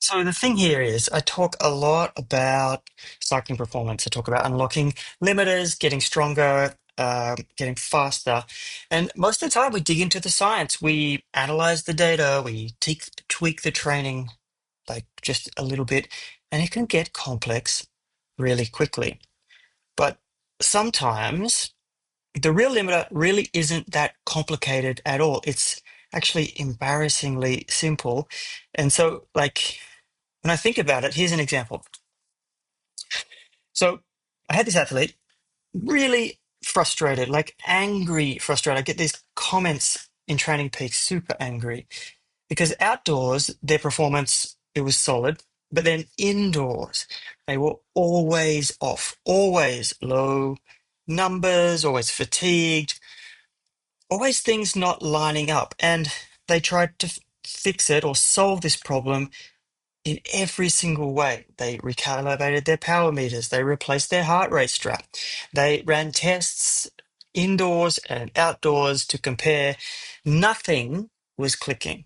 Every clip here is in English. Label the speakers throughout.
Speaker 1: So the thing here is, I talk a lot about cycling performance. I talk about unlocking limiters, getting stronger, getting faster, and most of the time we dig into the science. We analyze the data, we tweak the training like just a little bit, and it can get complex really quickly. But sometimes the real limiter really isn't that complicated at all. It's actually embarrassingly simple. And so, like, when I think about it, here's an example. So I had this athlete really frustrated, like angry, frustrated. I get these comments in Training Peaks, super angry, because outdoors, their performance, it was solid. But then indoors, they were always off, always low numbers, always fatigued, always things not lining up. And they tried to fix it or solve this problem in every single way. They recalibrated their power meters, they replaced their heart rate strap, they ran tests indoors and outdoors to compare. Nothing was clicking.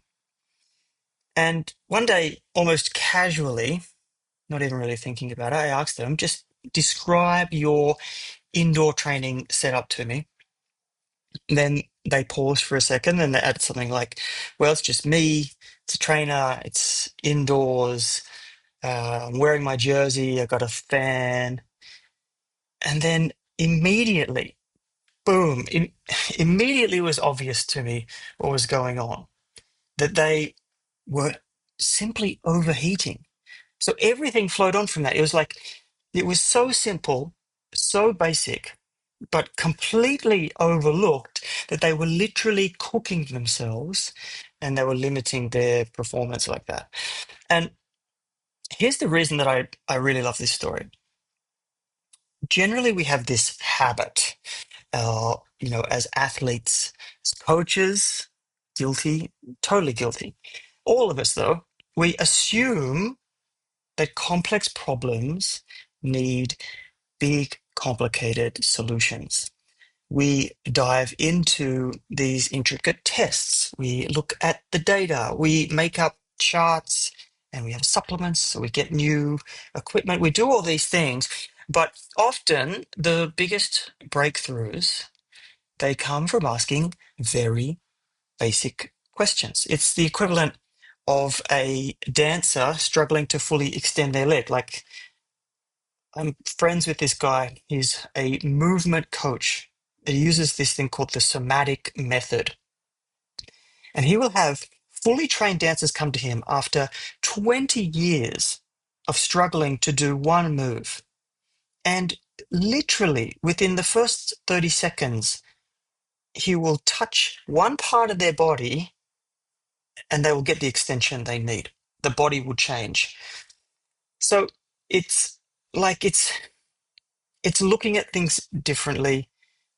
Speaker 1: And one day, almost casually, not even really thinking about it, I asked them, just describe your indoor training setup to me. Then they paused for a second and they added something like, well, it's just me, it's a trainer, it's indoors, I'm wearing my jersey, I got a fan. And then immediately, boom, immediately was obvious to me what was going on, that they were simply overheating. So everything flowed on from that. It was like, it was so simple, so basic, but completely overlooked that they were literally cooking themselves and they were limiting their performance like that. And here's the reason that I really love this story. Generally, we have this habit, as athletes, as coaches, guilty, totally guilty. All of us, though, we assume that complex problems need big, complicated solutions. We dive into these intricate tests. We look at the data. We make up charts and we have supplements. So we get new equipment. We do all these things. But often the biggest breakthroughs, they come from asking very basic questions. It's the equivalent of a dancer struggling to fully extend their leg. Like, I'm friends with this guy. He's a movement coach. He uses this thing called the somatic method. And he will have fully trained dancers come to him after 20 years of struggling to do one move. And literally within the first 30 seconds, he will touch one part of their body and they will get the extension they need. The body will change. So it's like it's looking at things differently,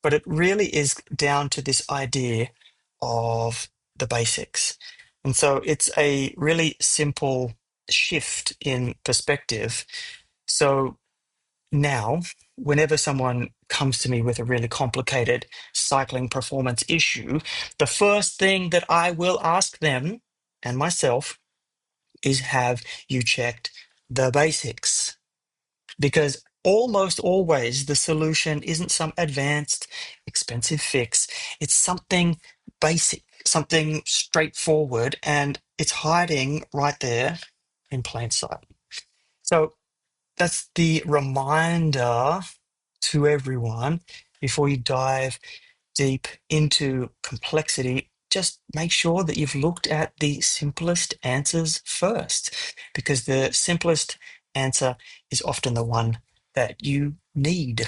Speaker 1: but it really is down to this idea of the basics. And so it's a really simple shift in perspective. So now, whenever someone comes to me with a really complicated cycling performance issue, the first thing that I will ask them and myself is, have you checked the basics? Because almost always the solution isn't some advanced, expensive fix. It's something basic, something straightforward, and it's hiding right there in plain sight. So that's the reminder to everyone before you dive deep into complexity. Just make sure that you've looked at the simplest answers first, because the simplest answer is often the one that you need.